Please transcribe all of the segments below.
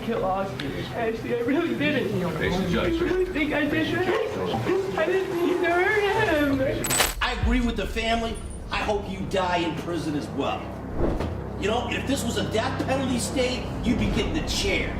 kill Austin. Ashley, I really didn't. I really think I did that. I didn't mean to hurt him. I agree with the family. I hope you die in prison as well. You know, if this was a death penalty state, you'd be getting the chair.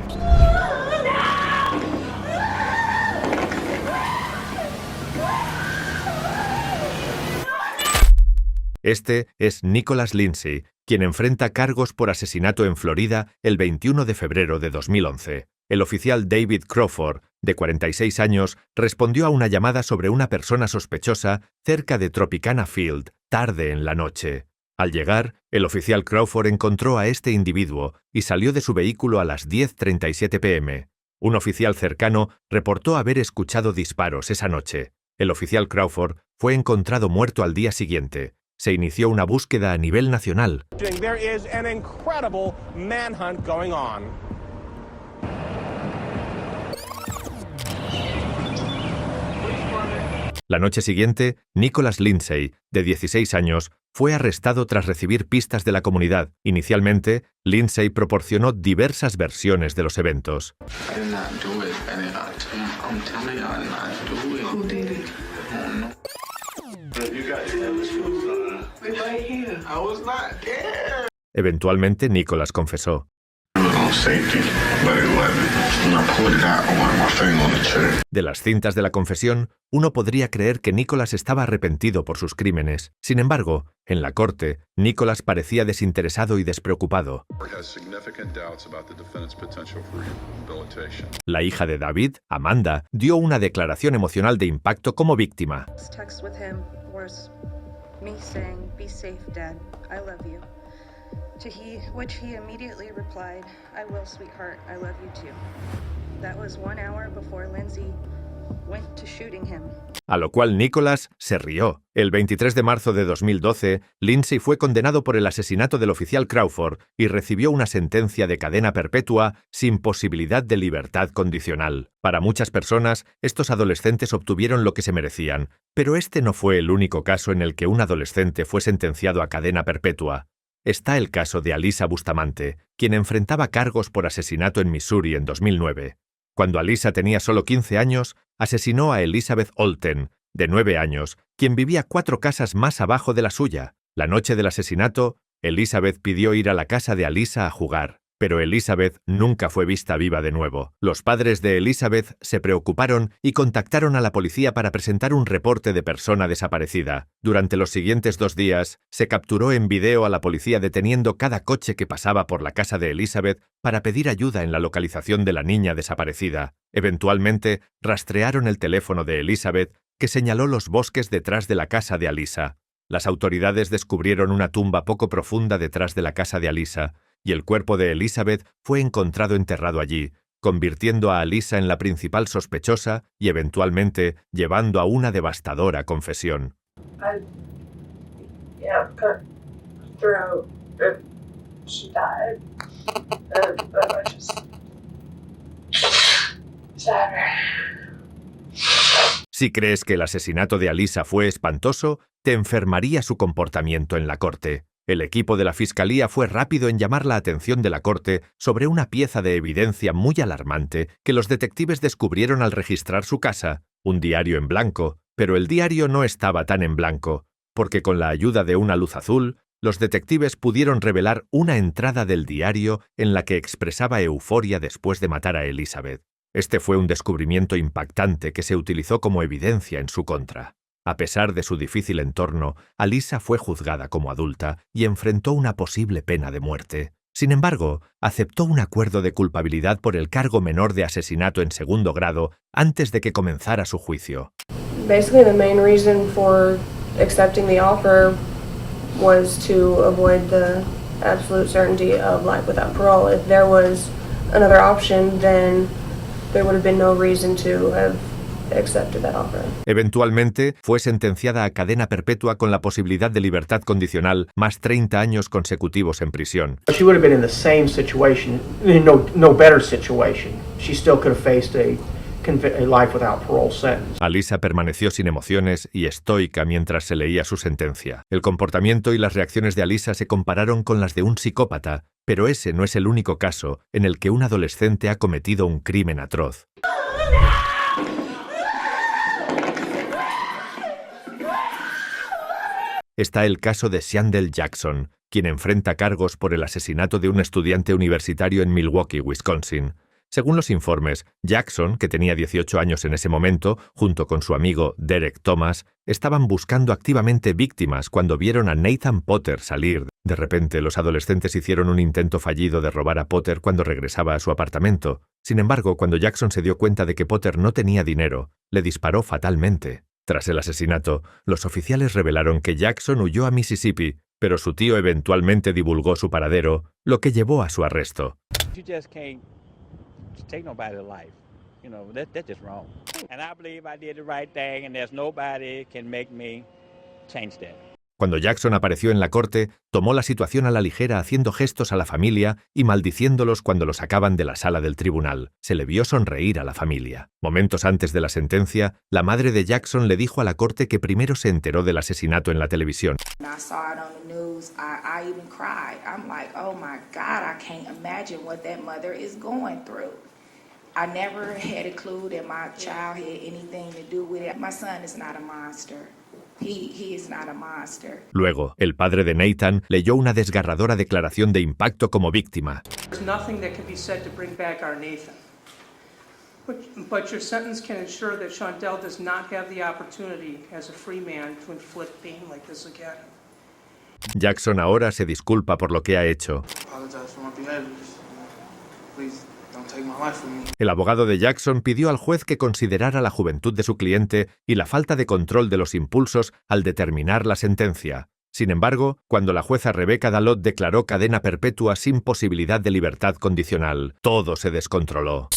Este es Nicholas Lindsay, quien enfrenta cargos por asesinato en Florida el 21 de febrero de 2011. El oficial David Crawford, de 46 años, respondió a una llamada sobre una persona sospechosa cerca de Tropicana Field, tarde en la noche. Al llegar, el oficial Crawford encontró a este individuo y salió de su vehículo a las 10:37 p.m. Un oficial cercano reportó haber escuchado disparos esa noche. El oficial Crawford fue encontrado muerto al día siguiente. Se inició una búsqueda a nivel nacional. There is an incredible manhunt going on. La noche siguiente, Nicholas Lindsay, de 16 años, fue arrestado tras recibir pistas de la comunidad. Inicialmente, Lindsay proporcionó diversas versiones de los eventos. Eventualmente, Nicholas confesó. De las cintas de la confesión, uno podría creer que Nicholas estaba arrepentido por sus crímenes. Sin embargo, en la corte, Nicholas parecía desinteresado y despreocupado. La hija de David, Amanda, dio una declaración emocional de impacto como víctima. To which he immediately replied, I will, sweetheart, I love you too. That was 1 hour before Lindsay went to shooting him. A lo cual Nicholas se rió. El 23 de marzo de 2012, Lindsay fue condenado por el asesinato del oficial Crawford y recibió una sentencia de cadena perpetua sin posibilidad de libertad condicional. Para muchas personas, estos adolescentes obtuvieron lo que se merecían, pero este no fue el único caso en el que un adolescente fue sentenciado a cadena perpetua. Está el caso de Alyssa Bustamante, quien enfrentaba cargos por asesinato en Missouri en 2009. Cuando Alyssa tenía solo 15 años, asesinó a Elizabeth Olten, de 9 años, quien vivía 4 casas más abajo de la suya. La noche del asesinato, Elizabeth pidió ir a la casa de Alyssa a jugar, pero Elizabeth nunca fue vista viva de nuevo. Los padres de Elizabeth se preocuparon y contactaron a la policía para presentar un reporte de persona desaparecida. Durante los siguientes 2 días, se capturó en video a la policía deteniendo cada coche que pasaba por la casa de Elizabeth para pedir ayuda en la localización de la niña desaparecida. Eventualmente, rastrearon el teléfono de Elizabeth, que señaló los bosques detrás de la casa de Alyssa. Las autoridades descubrieron una tumba poco profunda detrás de la casa de Alyssa, y el cuerpo de Elizabeth fue encontrado enterrado allí, convirtiendo a Alyssa en la principal sospechosa y eventualmente llevando a una devastadora confesión. Si crees que el asesinato de Alyssa fue espantoso, te enfermaría su comportamiento en la corte. El equipo de la Fiscalía fue rápido en llamar la atención de la corte sobre una pieza de evidencia muy alarmante que los detectives descubrieron al registrar su casa, un diario en blanco, pero el diario no estaba tan en blanco, porque con la ayuda de una luz azul, los detectives pudieron revelar una entrada del diario en la que expresaba euforia después de matar a Elizabeth. Este fue un descubrimiento impactante que se utilizó como evidencia en su contra. A pesar de su difícil entorno, Alyssa fue juzgada como adulta y enfrentó una posible pena de muerte. Sin embargo, aceptó un acuerdo de culpabilidad por el cargo menor de asesinato en segundo grado antes de que comenzara su juicio. Basically, the main reason for accepting the offer was to avoid the absolute certainty of life without parole. If there was another option, then there would have been no reason to have accepted that offer. Eventualmente, fue sentenciada a cadena perpetua con la posibilidad de libertad condicional más 30 años consecutivos en prisión. She would have been in the same situation, no better situation. She still could have faced a life without parole sentence. Alyssa permaneció sin emociones y estoica mientras se leía su sentencia. El comportamiento y las reacciones de Alyssa se compararon con las de un psicópata, pero ese no es el único caso en el que un adolescente ha cometido un crimen atroz. Está el caso de Shandell Jackson, quien enfrenta cargos por el asesinato de un estudiante universitario en Milwaukee, Wisconsin. Según los informes, Jackson, que tenía 18 años en ese momento, junto con su amigo Derek Thomas, estaban buscando activamente víctimas cuando vieron a Nathan Potter salir. De repente, los adolescentes hicieron un intento fallido de robar a Potter cuando regresaba a su apartamento. Sin embargo, cuando Jackson se dio cuenta de que Potter no tenía dinero, le disparó fatalmente. Tras el asesinato, los oficiales revelaron que Jackson huyó a Mississippi, pero su tío eventualmente divulgó su paradero, lo que llevó a su arresto. Take nobody's life. You know, that's just wrong. And I believe I did the right thing and there's nobody can make me change that. Cuando Jackson apareció en la corte, tomó la situación a la ligera haciendo gestos a la familia y maldiciéndolos cuando lo sacaban de la sala del tribunal. Se le vio sonreír a la familia. Momentos antes de la sentencia, la madre de Jackson le dijo a la corte que primero se enteró del asesinato en la televisión. I saw it on the news. I even cried. I'm like, oh my God, I can't imagine what that mother is going through. I never had a clue that my child had anything to do with it. My son is not a monster. He is not a monster. Luego, el padre de Nathan leyó una desgarradora declaración de impacto como víctima. There's nothing that can be said to bring back our Nathan. But your sentence can ensure that Shandell does not have the opportunity as a free man to inflict pain like this again. Jackson ahora se disculpa por lo que ha hecho. El abogado de Jackson pidió al juez que considerara la juventud de su cliente y la falta de control de los impulsos al determinar la sentencia. Sin embargo, cuando la jueza Rebecca Dalot declaró cadena perpetua sin posibilidad de libertad condicional, todo se descontroló.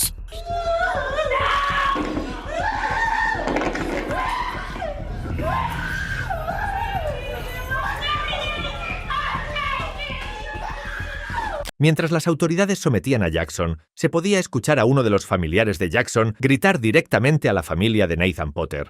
Mientras las autoridades sometían a Jackson, se podía escuchar a uno de los familiares de Jackson gritar directamente a la familia de Nathan Potter.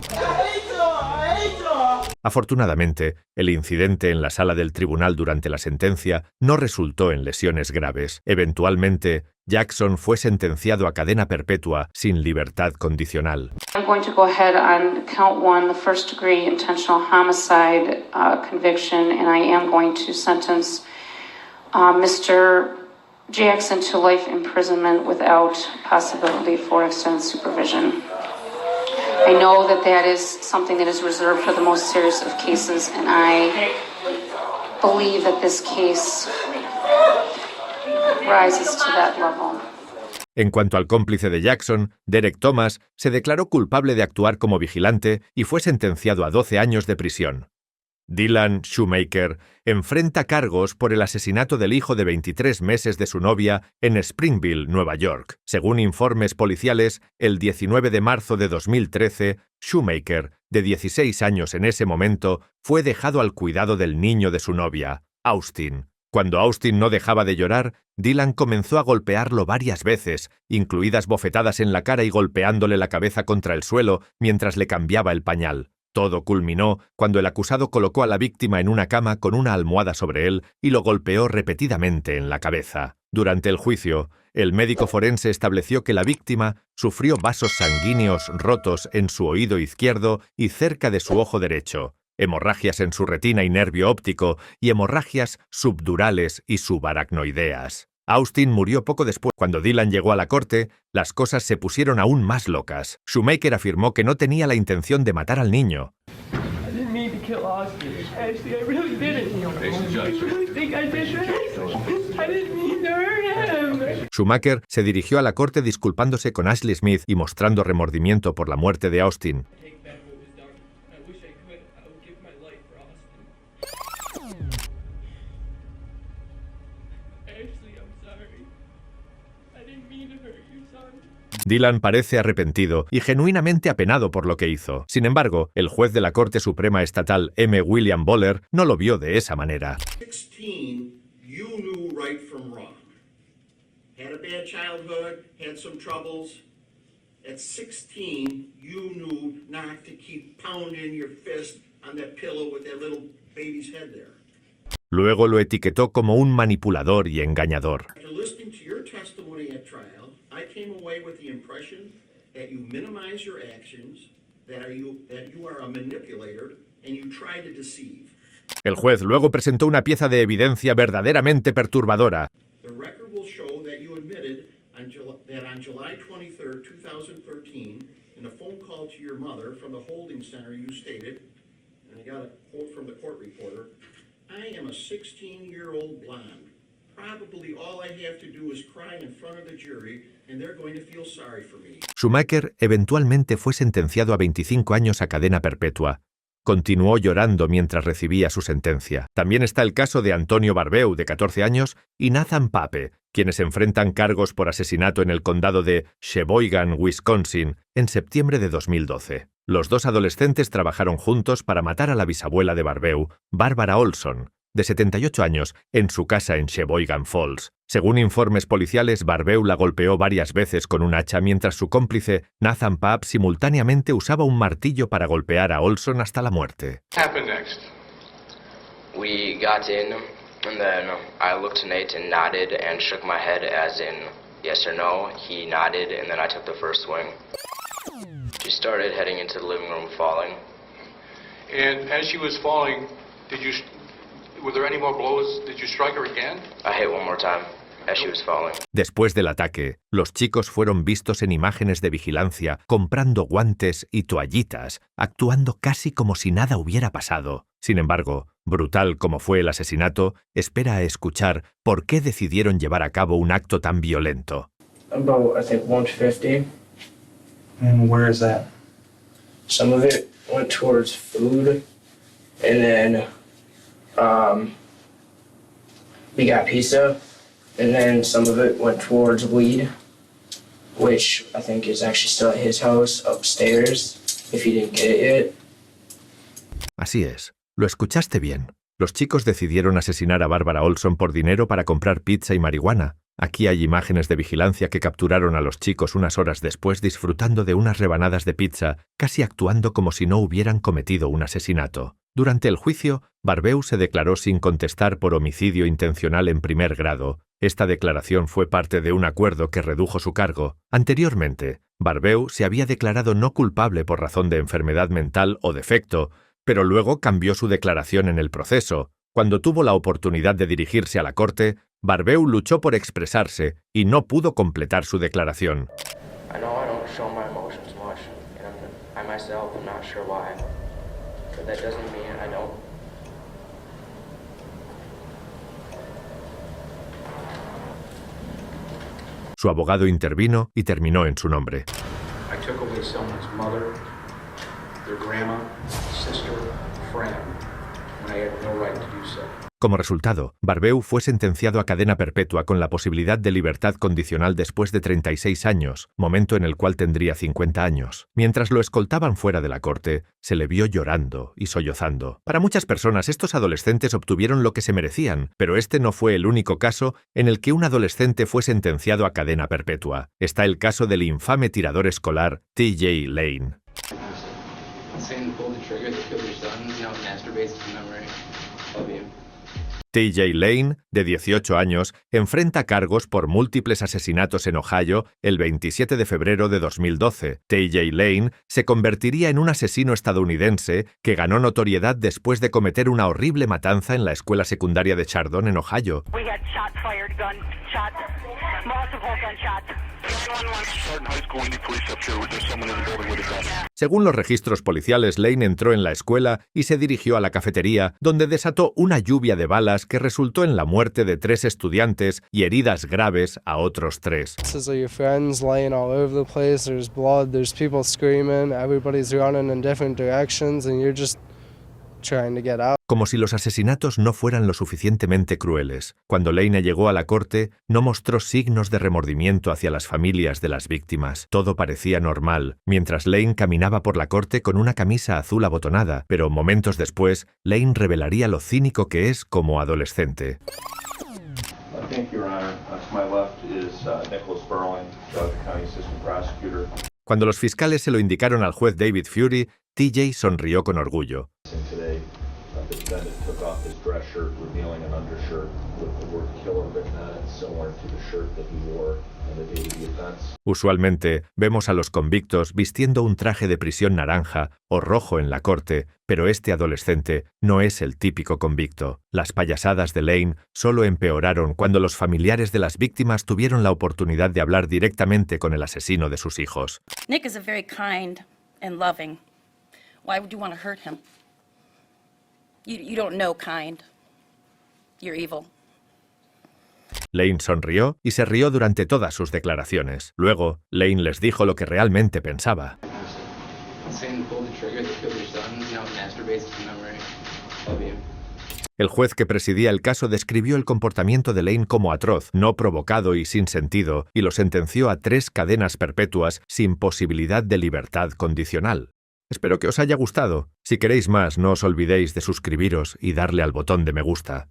Afortunadamente, el incidente en la sala del tribunal durante la sentencia no resultó en lesiones graves. Eventualmente, Jackson fue sentenciado a cadena perpetua sin libertad condicional. I'm going to go ahead on count 1, the first degree intentional homicide conviction, and I am going to sentence Mr. Jackson to life imprisonment without possibility for extended supervision. I know that that is something that is reserved for the most serious of cases, and I believe that this case rises to that level. En cuanto al cómplice de Jackson, Derek Thomas, se declaró culpable de actuar como vigilante y fue sentenciado a 12 años de prisión. Dylan Shoemaker enfrenta cargos por el asesinato del hijo de 23 meses de su novia en Springville, Nueva York. Según informes policiales, el 19 de marzo de 2013, Shoemaker, de 16 años en ese momento, fue dejado al cuidado del niño de su novia, Austin. Cuando Austin no dejaba de llorar, Dylan comenzó a golpearlo varias veces, incluidas bofetadas en la cara y golpeándole la cabeza contra el suelo mientras le cambiaba el pañal. Todo culminó cuando el acusado colocó a la víctima en una cama con una almohada sobre él y lo golpeó repetidamente en la cabeza. Durante el juicio, el médico forense estableció que la víctima sufrió vasos sanguíneos rotos en su oído izquierdo y cerca de su ojo derecho, hemorragias en su retina y nervio óptico y hemorragias subdurales y subaracnoideas. Austin murió poco después. Cuando Dylan llegó a la corte, las cosas se pusieron aún más locas. Shoemaker afirmó que no tenía la intención de matar al niño. Schumacher se dirigió a la corte disculpándose con Ashley Smith y mostrando remordimiento por la muerte de Austin. Dylan parece arrepentido y genuinamente apenado por lo que hizo. Sin embargo, el juez de la Corte Suprema Estatal M. William Boller no lo vio de esa manera. 16, you knew right from wrong. Had a bad childhood, had some troubles, at 16 you knew not to keep pounding your fist on that pillow with that little baby's head there. Luego lo etiquetó como un manipulador y engañador. After listening to your testimony at trial, I came away with the impression that you minimize your actions, that you are a manipulator, and you try to deceive. El juez luego presentó una pieza de evidencia verdaderamente perturbadora. The record will show that you admitted that on July 23, 2013, in a phone call to your mother from the holding center, you stated, and I got a quote from the court reporter, "I am a 16-year-old blonde. Probably all I have to do is cry in front of the jury, and they're going to feel sorry for me." Schumacher eventualmente fue sentenciado a 25 años a cadena perpetua. Continuó llorando mientras recibía su sentencia. También está el caso de Antonio Barbeu, de 14 años, y Nathan Pape, quienes enfrentan cargos por asesinato en el condado de Sheboygan, Wisconsin, en septiembre de 2012. Los dos adolescentes trabajaron juntos para matar a la bisabuela de Barbeu, Barbara Olson, de 78 años, en su casa en Sheboygan Falls. Según informes policiales, Barbeu la golpeó varias veces con un hacha mientras su cómplice, Nathan Pape, simultáneamente usaba un martillo para golpear a Olson hasta la muerte. What happened next? We got in, and then I looked to Nate and nodded and shook my head as in yes or no. He nodded, and then I took the first swing. She started heading into the living room, falling. And as she was falling, were there any more blows? Did you strike her again? I hit one more time as she was falling. Después del ataque, los chicos fueron vistos en imágenes de vigilancia comprando guantes y toallitas, actuando casi como si nada hubiera pasado. Sin embargo, brutal como fue el asesinato, espera a escuchar por qué decidieron llevar a cabo un acto tan violento. About, I think, 150. And where is that? Some of it went towards food, and then we got pizza, and then some of it went towards weed, which I think is actually still at his house upstairs, if he didn't get it yet. Así es, lo escuchaste bien. Los chicos decidieron asesinar a Barbara Olson por dinero para comprar pizza y marihuana. Aquí hay imágenes de vigilancia que capturaron a los chicos unas horas después disfrutando de unas rebanadas de pizza, casi actuando como si no hubieran cometido un asesinato. Durante el juicio, Barbeu se declaró sin contestar por homicidio intencional en primer grado. Esta declaración fue parte de un acuerdo que redujo su cargo. Anteriormente, Barbeu se había declarado no culpable por razón de enfermedad mental o defecto, pero luego cambió su declaración en el proceso. Cuando tuvo la oportunidad de dirigirse a la corte, Barbeu luchó por expresarse y no pudo completar su declaración. I know I don't show my emotions much, and I myself am not sure why, but that doesn't mean I don't. Su abogado intervino y terminó en su nombre. I took away someone's mother, their grandma, sister, friend, when I had no right to do so. Como resultado, Barbeu fue sentenciado a cadena perpetua con la posibilidad de libertad condicional después de 36 años, momento en el cual tendría 50 años. Mientras lo escoltaban fuera de la corte, se le vio llorando y sollozando. Para muchas personas, estos adolescentes obtuvieron lo que se merecían, pero este no fue el único caso en el que un adolescente fue sentenciado a cadena perpetua. Está el caso del infame tirador escolar T.J. Lane. T.J. Lane, de 18 años, enfrenta cargos por múltiples asesinatos en Ohio el 27 de febrero de 2012. T.J. Lane se convertiría en un asesino estadounidense que ganó notoriedad después de cometer una horrible matanza en la escuela secundaria de Chardon, en Ohio. Según los registros policiales, Lane entró en la escuela y se dirigió a la cafetería, donde desató una lluvia de balas que resultó en la muerte de 3 estudiantes y heridas graves a otros 3. Como si los asesinatos no fueran lo suficientemente crueles. Cuando Lane llegó a la corte, no mostró signos de remordimiento hacia las familias de las víctimas. Todo parecía normal, mientras Lane caminaba por la corte con una camisa azul abotonada, pero momentos después, Lane revelaría lo cínico que es como adolescente. Thank you, Your Honor. To my left is Nicholas Berling, Geauga County Assistant Prosecutor. Cuando los fiscales se lo indicaron al juez David Fury, TJ sonrió con orgullo. Usualmente vemos a los convictos vistiendo un traje de prisión naranja o rojo en la corte, pero este adolescente no es el típico convicto. Las payasadas de Lane solo empeoraron cuando los familiares de las víctimas tuvieron la oportunidad de hablar directamente con el asesino de sus hijos. Nick is a very kind and loving. Why would you want to hurt him? You don't know kind. You're evil. Lane sonrió y se rió durante todas sus declaraciones. Luego, Lane les dijo lo que realmente pensaba. El juez que presidía el caso describió el comportamiento de Lane como atroz, no provocado y sin sentido, y lo sentenció a 3 cadenas perpetuas sin posibilidad de libertad condicional. Espero que os haya gustado. Si queréis más, no os olvidéis de suscribiros y darle al botón de me gusta.